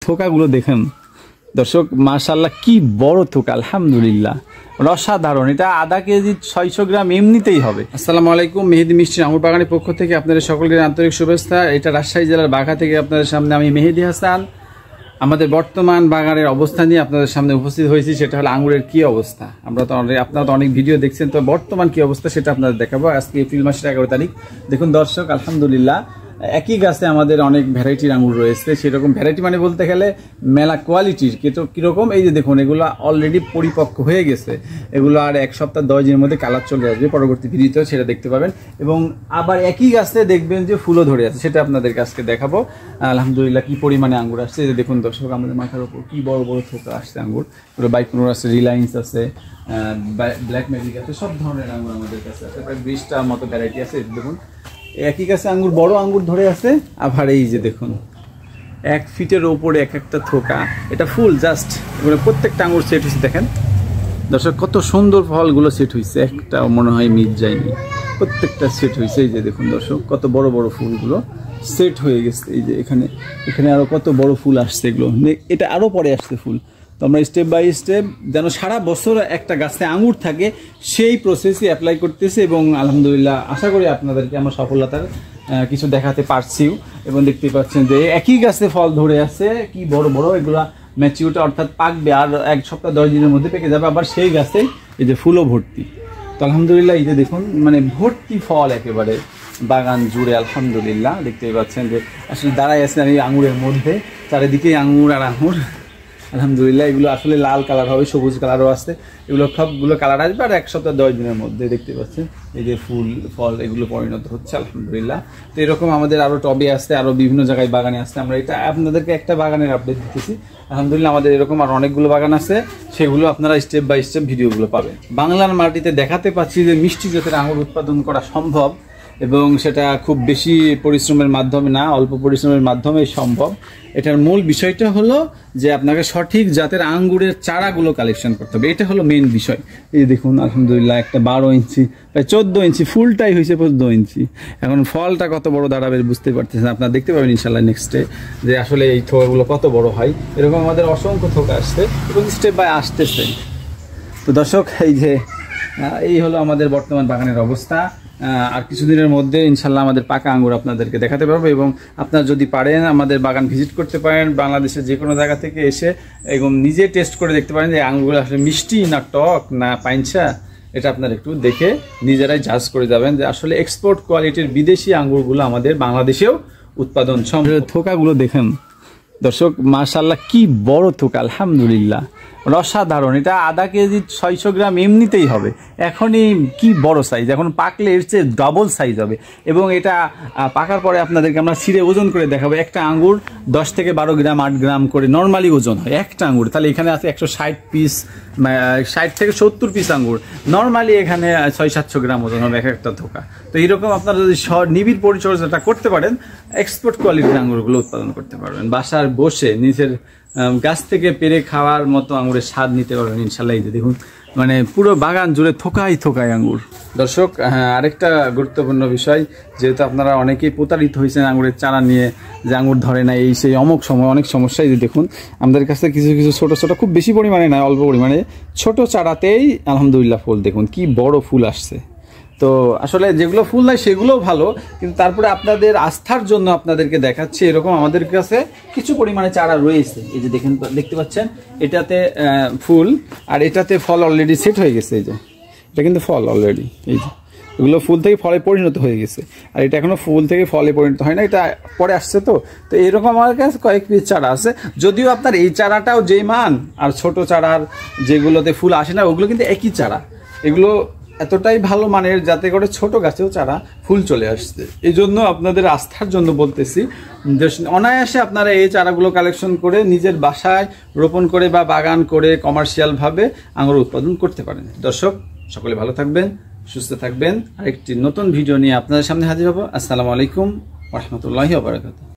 থোকাগুলো দেখেন দর্শক, মাশাআল্লাহ কি বড় থোকা, আলহামদুলিল্লাহ অসাধারণ। এটা আধা কেজি 600 গ্রাম এমনিতেই হবে। আসসালামু আলাইকুম, মেহেদি মিষ্টি আঙ্গুর বাগানের পক্ষ থেকে আপনাদের সকলকে আন্তরিক শুভেচ্ছা। এটা রাজশাহী জেলার বাঘা থেকে আপনাদের সামনে আমি মেহেদি হাসান আমাদের বর্তমান বাগানের অবস্থা নিয়ে আপনাদের সামনে উপস্থিত হয়েছি। সেটা হলো আঙ্গুরের কি অবস্থা। আপনারা তো অনেক ভিডিও দেখছেন, তো বর্তমান কি অবস্থা সেটা আপনাদের দেখাবো। আজকে এপ্রিল মাসের 11 তারিখ। দেখুন দর্শক, আলহামদুলিল্লাহ একই গাছে আমাদের অনেক ভ্যারাইটির আঙ্গুর রয়েছে। সেরকম ভ্যারাইটি মানে বলতে গেলে মেলা কোয়ালিটির। কিন্তু কীরকম, এই যে দেখুন এগুলো অলরেডি পরিপক্ক হয়ে গেছে। এগুলো আর 1 সপ্তাহ 10 দিনের মধ্যে কালার চলে আসবে। পরবর্তী ভিডিওতেও সেটা দেখতে পাবেন। এবং আবার একই গাছে দেখবেন যে ফুলও ধরে আছে, সেটা আপনাদের কাছে দেখাবো। আলহামদুলিল্লাহ কি পরিমাণে আঙ্গুর আসছে। এই যে দেখুন দর্শক, আমাদের মাথার উপর কি বড় বড় থোকা আসছে আঙ্গুর। এগুলো বাইকুনোর আছে, রিলায়েন্স আছে, ব্ল্যাক ম্যাজিক আছে, সব ধরনের আঙ্গুর আমাদের কাছে আছে। প্রায় 20টার মতো ভ্যারাইটি আছে। দেখুন একই গাছে আঙ্গুর, বড় আঙ্গুর ধরে আছে। আবার এই যে দেখুন 1 ফিটের ওপরে এক একটা থোকা। এটা ফুল জাস্ট, এগুলো প্রত্যেকটা আঙ্গুর সেট হয়েছে। দেখেন দর্শক কত সুন্দর ফলগুলো সেট হয়েছে, একটা মনে হয় মিট যায়নি, প্রত্যেকটা সেট হয়েছে। এই যে দেখুন দর্শক কত বড় বড় ফুলগুলো সেট হয়ে গেছে। এই যে এখানে আরো কত বড় ফুল আসছে, এগুলো এটা আরো পরে আসছে ফুল। তো আমরা স্টেপ বাই স্টেপ যেন সারা বছর একটা গাছে আঙ্গুর থাকে সেই প্রসেসই অ্যাপ্লাই করতেছি। এবং আলহামদুলিল্লাহ আশা করি আপনাদেরকে আমরা সফলতার কিছু দেখাতে পারছিও। এবং দেখতে পাচ্ছেন যে একই গাছে ফল ধরে আছে, কি বড় বড়। এগুলা ম্যাচিউরিটি অর্থাৎ পাকবে আর 1 সপ্তাহ 10 দিনের মধ্যে পেকে যাবে। আবার সেই গাছে এই যে ফুলও ভর্তি। তো আলহামদুলিল্লাহ এই যে দেখুন মানে ভর্তি ফল একেবারে বাগান জুড়ে। আলহামদুলিল্লাহ দেখতেই পাচ্ছেন যে আসলে দাঁড়াই আছেন এই আঙুরের মধ্যে, চারিদিকে আঙুর আর আঙুর। আলহামদুলিল্লাহ এগুলো আসলে লাল কালার হবে, সবুজ কালারও আছে। এগুলো সবগুলো কালার আসবে আর 1 সপ্তাহ 10 দিনের মধ্যে। দেখতে পাচ্ছেন এই যে ফুল ফল এগুলো পরিণত হচ্ছে আলহামদুলিল্লাহ। তো এরকম আমাদের আরও টবে আসছে, আরও বিভিন্ন জায়গায় বাগানে আসছে। আমরা এটা আপনাদেরকে একটা বাগানের আপডেট দিতেছি। আলহামদুলিল্লাহ আমাদের এরকম আর অনেকগুলো বাগান আছে, সেগুলো আপনারা স্টেপ বাই স্টেপ ভিডিওগুলো পাবেন। বাংলার মাটিতে দেখাতে পাচ্ছি যে মিষ্টি জাতের আঙুর উৎপাদন করা সম্ভব, এবং সেটা খুব বেশি পরিশ্রমের মাধ্যমে না, অল্প পরিশ্রমের মাধ্যমে সম্ভব। এটার মূল বিষয়টা হলো যে আপনাকে সঠিক জাতের আঙ্গুরের চারাগুলো কালেকশন করতে হবে, এটা হলো মেইন বিষয়। এই দেখুন আলহামদুলিল্লাহ একটা 12 ইঞ্চি, প্রায় 14 ইঞ্চি, ফুলটাই হয়েছে 14 ইঞ্চি। এখন ফলটা কত বড় দাঁড়াবে বুঝতে পারতেছেন, আপনারা দেখতে পাবেন ইনশাল্লাহ নেক্সটে যে আসলে এই থোকাগুলো কত বড় হয়। এরকম আমাদের অসংখ্য থোকা আসছে এবং স্টেপ বাই আসতেছে। তো দর্শক এই হলো আমাদের বর্তমান বাগানের অবস্থা। আর কিছুদিনের মধ্যে ইনশাল্লাহ আমাদের পাকা আঙ্গুর আপনাদেরকে দেখাতে পারবো। এবং আপনারা যদি পারেন আমাদের বাগান ভিজিট করতে পারেন, বাংলাদেশের যে কোনো জায়গা থেকে এসে এবং নিজে টেস্ট করে দেখতে পারেন যে আঙ্গুরগুলো আসলে মিষ্টি না টক না পাইনসা। এটা আপনারা একটু দেখে নিজেরাই জাজ করে যাবেন যে আসলে এক্সপোর্ট কোয়ালিটির বিদেশি আঙ্গুরগুলো আমাদের বাংলাদেশেও উৎপাদন সম্ভব। থোকাগুলো দেখেন দর্শক, মাশাআল্লাহ কি বড় থোকা, আলহামদুলিল্লাহ অসাধারণ। এটা আধা কেজি 600 গ্রাম এমনিতেই হবে। এখনই কি বড় সাইজ, এখন পাকলে এর চেয়ে ডাবল সাইজ হবে। এবং এটা পাকার পরে আপনাদেরকে আমরা ছিঁড়ে ওজন করে দেখাবো। একটা আঙ্গুর 10 থেকে 12 গ্রাম 8 গ্রাম করে নর্মালি ওজন হয় একটা আঙ্গুর। তাহলে এখানে আছে 160 পিস, 60 থেকে 70 পিস আঙ্গুর। নর্মালি এখানে 600-700 গ্রাম ওজন হবে একটা থোকা। তো এইরকম আপনারা যদি নিবিড় পরিচর্যাটা করতে পারেন, এক্সপোর্ট কোয়ালিটির আঙ্গুরগুলো উৎপাদন করতে পারবেন। বাসার বসে নিজের গাছ থেকে পেরে খাওয়ার মতো আঙ্গুরের স্বাদ নিতে পারবেন ইনশাল্লাহ। এই যে দেখুন মানে পুরো বাগান জুড়ে থোকাই থোকাই আঙ্গুর। দর্শক আরেকটা গুরুত্বপূর্ণ বিষয়, যেহেতু আপনারা অনেকেই প্রতারিত হয়েছেন আঙ্গুরের চারা নিয়ে, যে আঙ্গুর ধরে না এই সেই অমুক সময় অনেক সমস্যাই। যে দেখুন আমাদের কাছে কিছু কিছু ছোটো ছোটো, খুব বেশি পরিমাণে নয় অল্প পরিমাণে ছোট চারাতেই আলহামদুলিল্লাহ ফুল দেখুন কি বড় ফুল আসছে। তো আসলে যেগুলো ফুল নাই সেগুলোও ভালো, কিন্তু তারপরে আপনাদের আস্থার জন্য আপনাদেরকে দেখাচ্ছি এরকম আমাদের কাছে কিছু পরিমাণে চারা রয়েছে। এই যে দেখতে পাচ্ছেন এটাতে ফুল আর এটাতে ফল অলরেডি সেট হয়ে গেছে। এই যে এটা কিন্তু ফল অলরেডি, এই যে এগুলো ফুল থেকে ফলে পরিণত হয়ে গেছে। আর এটা এখনো ফুল থেকে ফলে পরিণত হয় না, এটা পরে আসছে। তো এরকম আমার কাছে কয়েক পিস চারা আছে। যদিও আপনার এই চারাটাও যেই মান আর ছোট চারার যেগুলোতে ফুল আসে না ওগুলো কিন্তু একই চারা। এগুলো এতটাই ভালো মানের যাতে করে ছোট গাছেও চারা ফুল চলে আসছে। এই জন্য আপনাদের আস্থার জন্য বলতেছি যে অনায়াসে আপনারা এই চারাগুলো কালেকশন করে নিজের বাসায় রোপণ করে বা বাগান করে কমার্শিয়ালভাবে আঙ্গুর উৎপাদন করতে পারেন। দর্শক সকলে ভালো থাকবেন, সুস্থ থাকবেন। আরেকটি নতুন ভিডিও নিয়ে আপনাদের সামনে হাজির হব। আসসালামু আলাইকুম ওয়া রাহমাতুল্লাহি ওয়া বারাকাতুহু।